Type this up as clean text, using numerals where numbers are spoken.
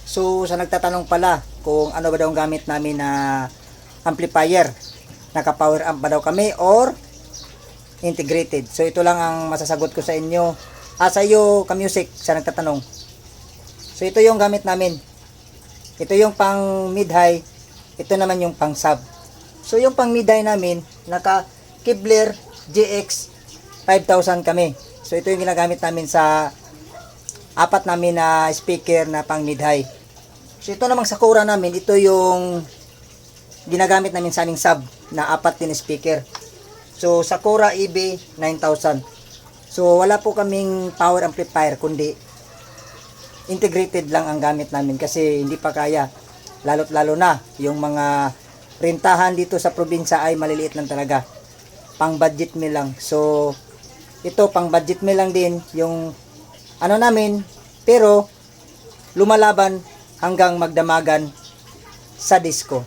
So sa nagtatanong pala kung ano ba daw ang gamit namin na amplifier, naka-power amp ba daw kami or integrated? So ito lang ang masasagot ko sa inyo. Sa iyo ka-music sa nagtatanong. So ito yung gamit namin. Ito yung pang mid-high, ito naman yung pang sub. So yung pang mid-high namin, naka Kibler GX 5000 kami. So ito yung ginagamit namin sa apat namin na speaker na pang mid-high. So ito namang Sakura namin, ito yung ginagamit namin sa aming sub na apat din speaker. So Sakura EB 9000. So wala po kaming power amplifier kundi integrated lang ang gamit namin kasi hindi pa kaya. Lalo't lalo na yung mga rentahan dito sa probinsya ay maliliit lang talaga. Pang budget meal lang. So ito pang budget meal lang din yung ano namin, pero lumalaban hanggang magdamagan sa disco.